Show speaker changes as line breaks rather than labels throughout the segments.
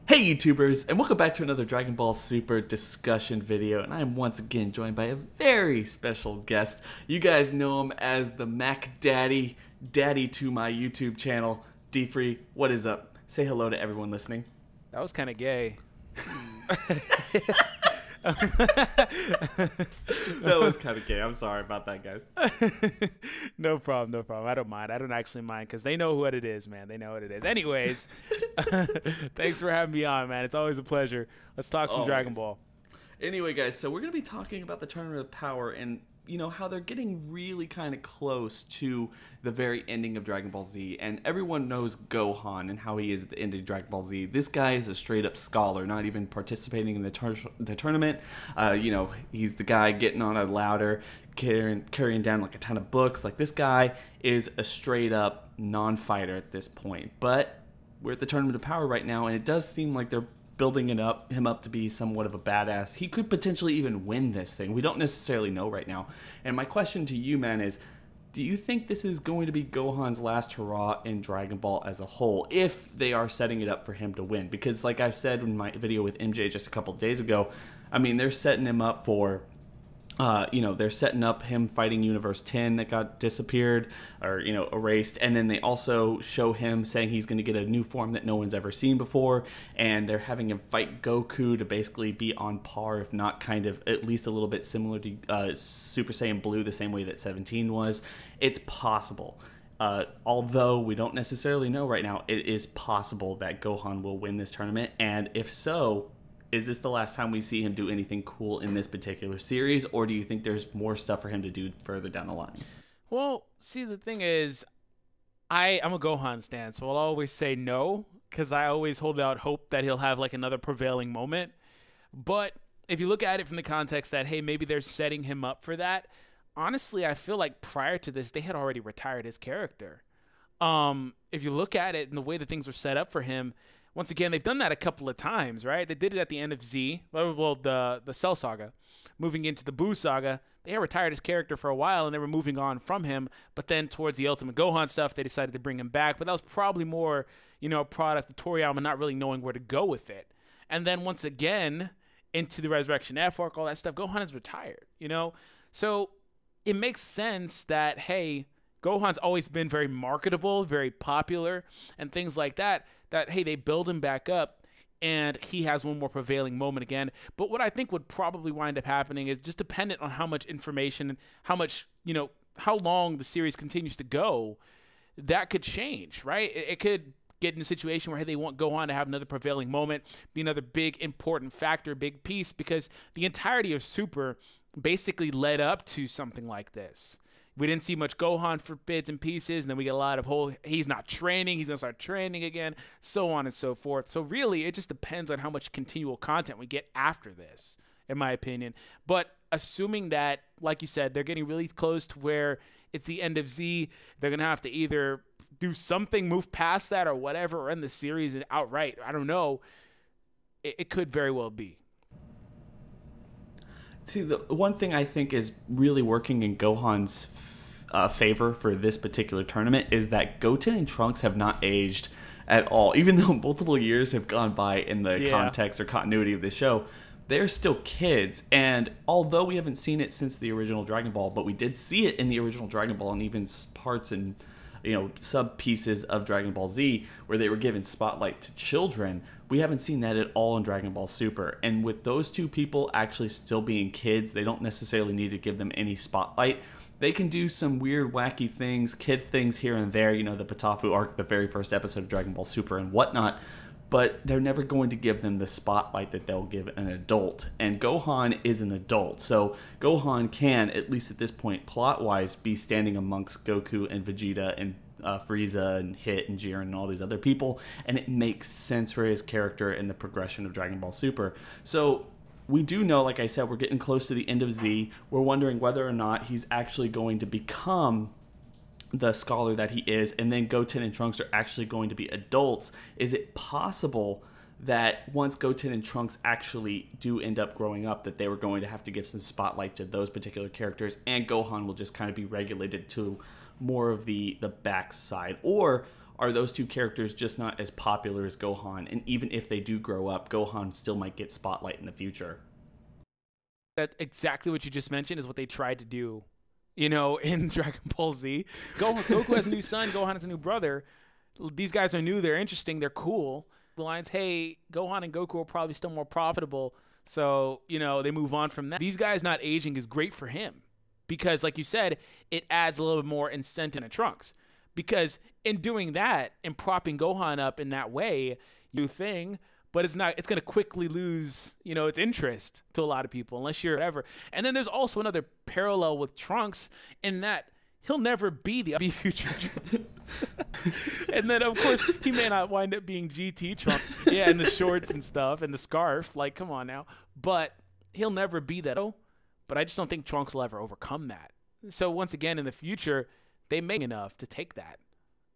Hey YouTubers, and welcome back to another Dragon Ball Super discussion video, and I am once again joined by a very special guest. You guys know him as the Mac Daddy, daddy to my YouTube channel, D-Free. What is up? Say hello to everyone listening.
That was kind of gay.
That was kind of gay. I'm sorry about that, guys.
No problem, no problem. I don't mind. I don't actually mind because they know what it is, man. They know what it is. Anyways, thanks for having me on, man. It's always a pleasure. Let's talk some Dragon Ball.
Anyway, guys, so we're going to be talking about the Tournament of Power and, you know, how they're getting really kind of close to the very ending of Dragon Ball Z. And everyone knows Gohan and how he is at the end of Dragon Ball Z. This guy is a straight-up scholar, not even participating in the tournament. You know, he's the guy getting on a ladder, carrying down like a ton of books. Like, this guy is a straight-up non-fighter at this point. But we're at the Tournament of Power right now, and it does seem like they're building him up to be somewhat of a badass. He could potentially even win this thing. We don't necessarily know right now. And my question to you, man, is do you think this is going to be Gohan's last hurrah in Dragon Ball as a whole, if they are setting it up for him to win? Because like I've said in my video with MJ just a couple of days ago, I mean, they're setting him up for you know, they're setting up him fighting Universe 10 that got disappeared or, you know, erased. And then they also show him saying he's going to get a new form that no one's ever seen before. And they're having him fight Goku to basically be on par, if not kind of at least a little bit similar to Super Saiyan Blue, the same way that 17 was. It's possible. Although we don't necessarily know right now, it is possible that Gohan will win this tournament. And if so, is this the last time we see him do anything cool in this particular series, or do you think there's more stuff for him to do further down the line?
Well, see, the thing is, I'm a Gohan stan, so I'll always say no, because I always hold out hope that he'll have like another prevailing moment. But if you look at it from the context that, hey, maybe they're setting him up for that, honestly, I feel like prior to this, they had already retired his character. If you look at it and the way that things were set up for him, once again, they've done that a couple of times, right? They did it at the end of Z, well, the Cell Saga. Moving into the Buu Saga, they had retired his character for a while, and they were moving on from him. But then towards the Ultimate Gohan stuff, they decided to bring him back. But that was probably more, you know, a product of Toriyama not really knowing where to go with it. And then once again, into the Resurrection F arc, all that stuff, Gohan is retired, you know? So it makes sense that, hey, Gohan's always been very marketable, very popular, and things like that, hey, they build him back up, and he has one more prevailing moment again. But what I think would probably wind up happening is just dependent on how much information and how much, you know, how long the series continues to go, that could change, right? It could get in a situation where, hey, they want Gohan to have another prevailing moment, be another big, important factor, big piece, because the entirety of Super basically led up to something like this. We didn't see much Gohan for bits and pieces, and then we get a lot of he's not training, he's going to start training again, so on and so forth. So really, it just depends on how much continual content we get after this, in my opinion. But assuming that, like you said, they're getting really close to where it's the end of Z, they're going to have to either do something, move past that or whatever, or end the series outright. I don't know. It could very well be.
See, the one thing I think is really working in Gohan's favor for this particular tournament is that Goten and Trunks have not aged at all. Even though multiple years have gone by in the context or continuity of this show, they're still kids. And although we haven't seen it since the original Dragon Ball, but we did see it in the original Dragon Ball and even parts and, you know, sub pieces of Dragon Ball Z where they were given spotlight to children, we haven't seen that at all in Dragon Ball Super. And with those two people actually still being kids, they don't necessarily need to give them any spotlight. They can do some weird, wacky things, kid things here and there, you know, the Patafu arc, the very first episode of Dragon Ball Super and whatnot, but they're never going to give them the spotlight that they'll give an adult. And Gohan is an adult, so Gohan can, at least at this point, plot-wise, be standing amongst Goku and Vegeta and Frieza and Hit and Jiren and all these other people, and it makes sense for his character and the progression of Dragon Ball Super. So we do know, like I said, we're getting close to the end of Z. We're wondering whether or not he's actually going to become the scholar that he is, and then Goten and Trunks are actually going to be adults. Is it possible that once Goten and Trunks actually do end up growing up, that they were going to have to give some spotlight to those particular characters, and Gohan will just kind of be regulated to more of the backside? Or are those two characters just not as popular as Gohan? And even if they do grow up, Gohan still might get spotlight in the future.
That exactly what you just mentioned is what they tried to do, you know, in Dragon Ball Z. Goku has a new son, Gohan has a new brother. These guys are new, they're interesting, they're cool. The lines, hey, Gohan and Goku are probably still more profitable, so, you know, they move on from that. These guys not aging is great for him because, like you said, it adds a little bit more incentive to Trunks. Because in doing that and propping Gohan up in that way, new thing, but it's going to quickly lose, you know, its interest to a lot of people unless you're whatever. And then there's also another parallel with Trunks in that he'll never be the future Trunks. And then, of course, he may not wind up being GT Trunks. Yeah, and the shorts and stuff and the scarf. Like, come on now. But he'll never be that. But I just don't think Trunks will ever overcome that. So once again, in the future, they make enough to take that.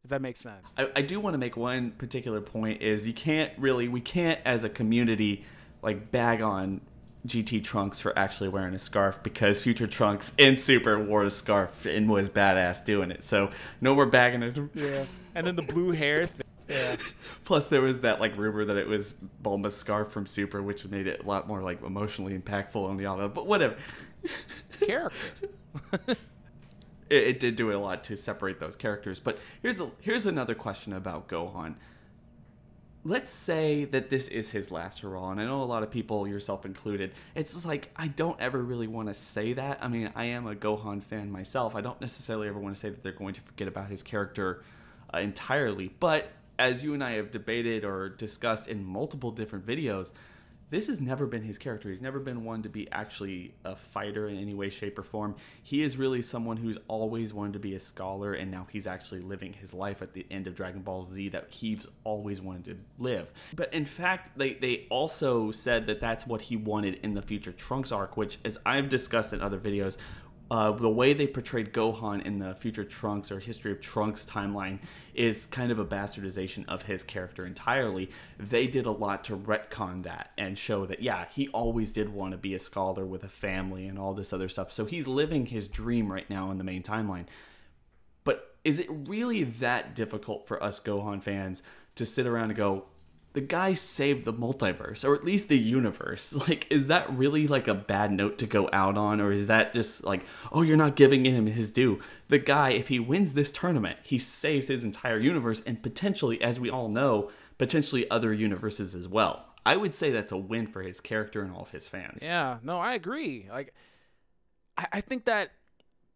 If that makes sense.
I do want to make one particular point is we can't as a community like bag on GT Trunks for actually wearing a scarf because Future Trunks in Super wore a scarf and was badass doing it. So no more bagging it.
Yeah. And then the blue hair thing. Yeah.
Plus there was that like rumor that it was Bulma's scarf from Super, which made it a lot more like emotionally impactful on the auto. But whatever.
Character.
It did do a lot to separate those characters. But here's another question about Gohan. Let's say that this is his last hurrah, and I know a lot of people, yourself included, it's just like, I don't ever really want to say that. I mean, I am a Gohan fan myself. I don't necessarily ever want to say that they're going to forget about his character entirely. But as you and I have debated or discussed in multiple different videos, this has never been his character. He's never been one to be actually a fighter in any way, shape, or form. He is really someone who's always wanted to be a scholar, and now he's actually living his life at the end of Dragon Ball Z that he's always wanted to live. But in fact, they also said that that's what he wanted in the Future Trunks arc, which, as I've discussed in other videos, the way they portrayed Gohan in the Future Trunks or History of Trunks timeline is kind of a bastardization of his character entirely. They did a lot to retcon that and show that, yeah, he always did want to be a scholar with a family and all this other stuff. So he's living his dream right now in the main timeline. But is it really that difficult for us Gohan fans to sit around and go, the guy saved the multiverse, or at least the universe? Like, is that really like a bad note to go out on, or is that just like, oh, you're not giving him his due? The guy, if he wins this tournament, he saves his entire universe, and potentially, as we all know, potentially other universes as well. I would say that's a win for his character and all of his fans.
Yeah, no, I agree. Like, I think that,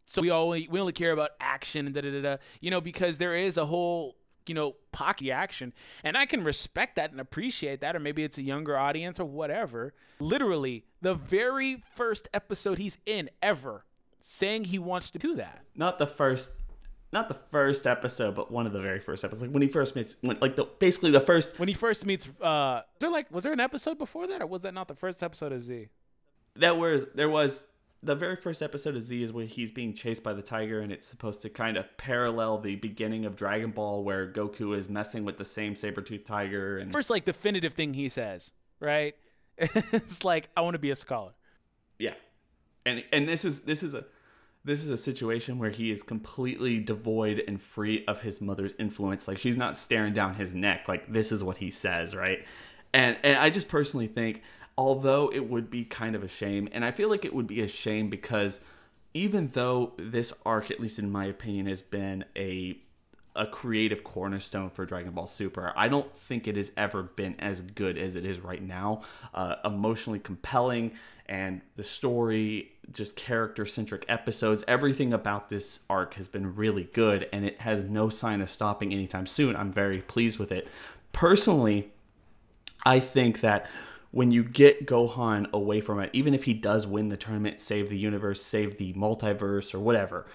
so we only care about action and da-da-da-da, you know, because there is a whole, you know, pocky action, and I can respect that and appreciate that, or maybe it's a younger audience or whatever. Literally, the very first episode he's in ever, saying he wants to do that.
Not the first episode, but one of the very first episodes. Like when he first meets, basically the first.
When he first meets, was there an episode before that, or was that not the first episode of Z?
There was. The very first episode of Z is when he's being chased by the tiger, and it's supposed to kind of parallel the beginning of Dragon Ball, where Goku is messing with the same saber-toothed tiger. And
first, like, definitive thing he says, right? It's like, I want to be a scholar.
Yeah, and this is a situation where he is completely devoid and free of his mother's influence. Like, she's not staring down his neck. Like, this is what he says, right? And I just personally think, although it would be kind of a shame, and I feel like it would be a shame because even though this arc, at least in my opinion, has been a creative cornerstone for Dragon Ball Super, I don't think it has ever been as good as it is right now. Emotionally compelling, and the story, just character-centric episodes, everything about this arc has been really good, and it has no sign of stopping anytime soon. I'm very pleased with it. Personally, I think that when you get Gohan away from it, even if he does win the tournament, save the universe, save the multiverse, or whatever,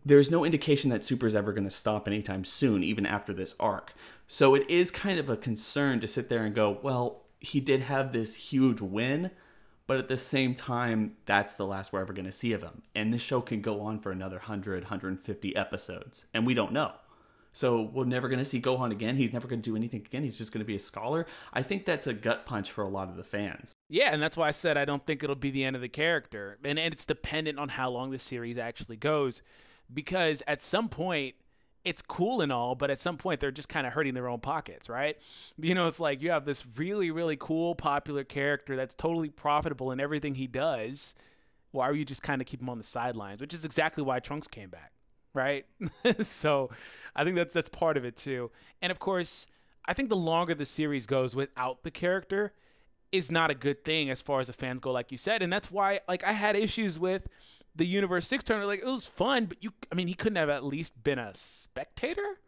there's no indication that Super is ever going to stop anytime soon, even after this arc. So it is kind of a concern to sit there and go, well, he did have this huge win, but at the same time, that's the last we're ever going to see of him. And this show can go on for another 100, 150 episodes, and we don't know. So we're never going to see Gohan again. He's never going to do anything again. He's just going to be a scholar. I think that's a gut punch for a lot of the fans.
Yeah, and that's why I said I don't think it'll be the end of the character. And it's dependent on how long the series actually goes. Because at some point, it's cool and all, but at some point they're just kind of hurting their own pockets, right? You know, it's like you have this really, really cool, popular character that's totally profitable in everything he does. Why are you just kind of keep him on the sidelines? Which is exactly why Trunks came back, right? So I think that's part of it too. And of course, I think the longer the series goes without the character is not a good thing as far as the fans go, like you said. And that's why, like, I had issues with the Universe 6 tournament. Like, it was fun, but he couldn't have at least been a spectator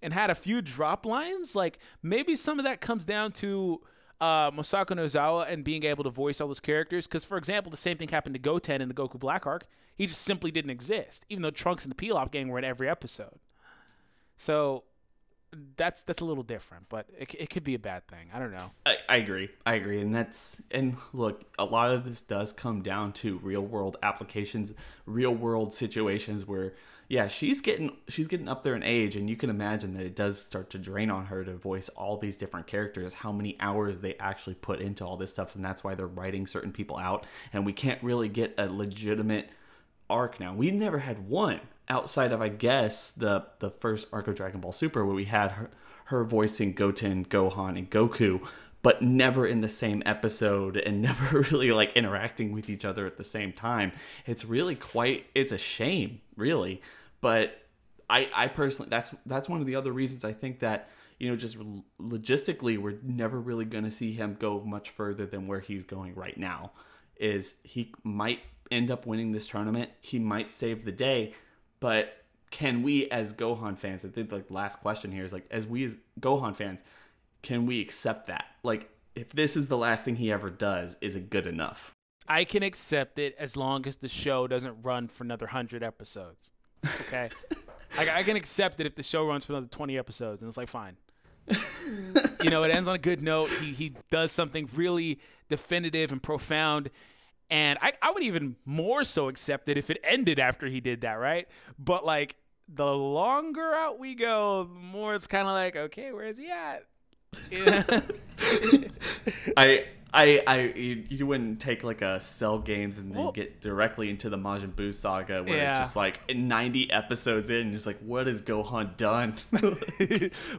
and had a few drop lines. Like, maybe some of that comes down to Masako Nozawa and being able to voice all those characters. Because, for example, the same thing happened to Goten in the Goku Black arc. He just simply didn't exist, even though Trunks and the Pilaf gang were in every episode. So that's a little different, but it could be a bad thing. I don't know.
I agree. And look, a lot of this does come down to real world applications, real world situations where, yeah, she's getting up there in age, and you can imagine that it does start to drain on her to voice all these different characters, how many hours they actually put into all this stuff, and that's why they're writing certain people out, and we can't really get a legitimate arc now. We've never had one outside of, I guess, the first arc of Dragon Ball Super, where we had her voicing Goten, Gohan, and Goku, but never in the same episode and never really like interacting with each other at the same time. It's really it's a shame, really. But I personally, that's one of the other reasons I think that, you know, just logistically, we're never really going to see him go much further than where he's going right now. Is he might end up winning this tournament. He might save the day. But can we, as Gohan fans, I think the last question here is, like, as Gohan fans, can we accept that? Like, if this is the last thing he ever does, is it good enough?
I can accept it as long as the show doesn't run for another 100 episodes. Okay? I can accept it if the show runs for another 20 episodes, and it's like, fine. You know, it ends on a good note. He does something really definitive and profound. And I would even more so accept it if it ended after he did that, right? But, like, the longer out we go, the more it's kind of like, okay, where is he at? Yeah.
You wouldn't take like a Cell Games and then get directly into the Majin Buu saga where it's just like 90 episodes in, and it's like, what has Gohan done?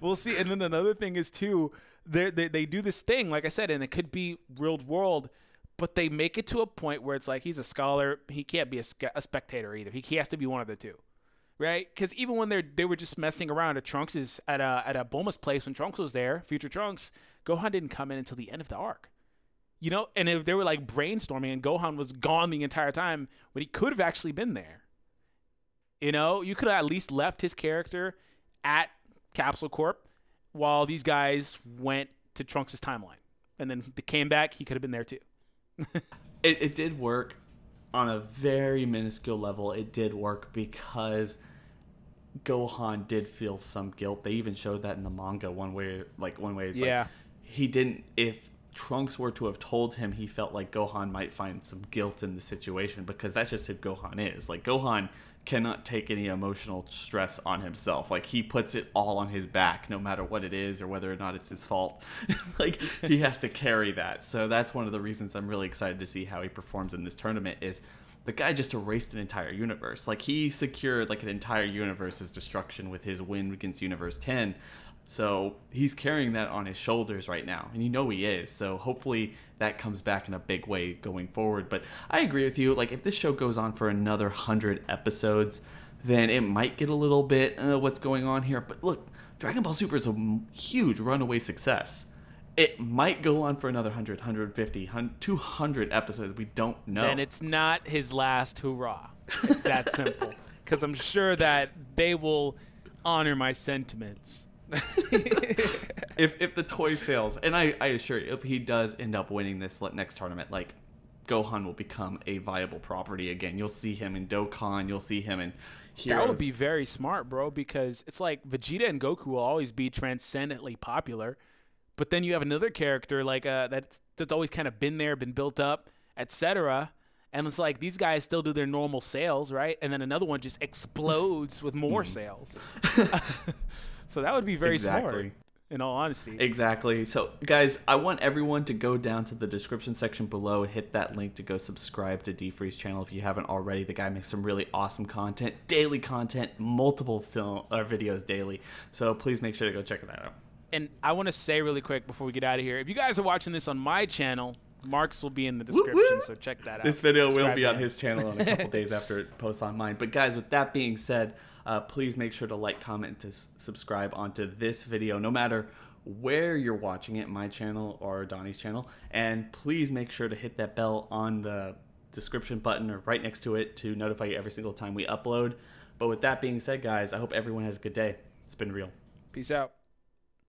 We'll see. And then another thing is too, they do this thing, like I said, and it could be real world, but they make it to a point where it's like, he's a scholar, he can't be a spectator either. He has to be one of the two. Right? Because even when they were just messing around at Trunks' at a Bulma's place when Trunks was there, future Trunks, Gohan didn't come in until the end of the arc. You know, and if they were like brainstorming and Gohan was gone the entire time, but he could have actually been there. You know, you could have at least left his character at Capsule Corp while these guys went to Trunks' timeline. And then they came back, he could have been there too.
It did work on a very minuscule level. It did work because Gohan did feel some guilt. They even showed that in the manga one way. It's like he didn't, if Trunks were to have told him, he felt like Gohan might find some guilt in the situation, because that's just who Gohan is. Like, Gohan cannot take any emotional stress on himself. Like, he puts it all on his back, no matter what it is or whether or not it's his fault. Like, he has to carry that. So that's one of the reasons I'm really excited to see how he performs in this tournament. Is the guy just erased an entire universe. Like, he secured like an entire universe's destruction with his win against Universe 10. So he's carrying that on his shoulders right now, and you know he is. So hopefully that comes back in a big way going forward. But I agree with you. Like, if this show goes on for another 100 episodes, then it might get a little bit what's going on here. But look, Dragon Ball Super is a huge runaway success. It might go on for another 100, 150, 200 episodes. We don't know.
And it's not his last hurrah. It's that simple. Because I'm sure that they will honor my sentiments.
if the toy sales, and I assure you, if he does end up winning this next tournament, like, Gohan will become a viable property again. You'll see him in Dokkan. You'll see him in Heroes.
That would be very smart, bro, because it's like Vegeta and Goku will always be transcendently popular, but then you have another character like that's always kind of been there, been built up, etc. And it's like these guys still do their normal sales, right? And then another one just explodes with more sales. So that would be very smart. in all honesty.
Exactly. So, guys, I want everyone to go down to the description section below and hit that link to go subscribe to DFree's channel if you haven't already. The guy makes some really awesome content, daily content, multiple videos daily. So please make sure to go check that out.
And I want to say really quick before we get out of here, if you guys are watching this on my channel, Mark's will be in the description, so check that out.
This video will
Subscribe
be
there.
on his channel in a couple days after it posts on mine. But guys, with that being said, please make sure to like, comment, and to subscribe onto this video, no matter where you're watching it, my channel or Donnie's channel. And please make sure to hit that bell on the description button or right next to it to notify you every single time we upload. But with that being said, guys, I hope everyone has a good day. It's been real.
Peace out.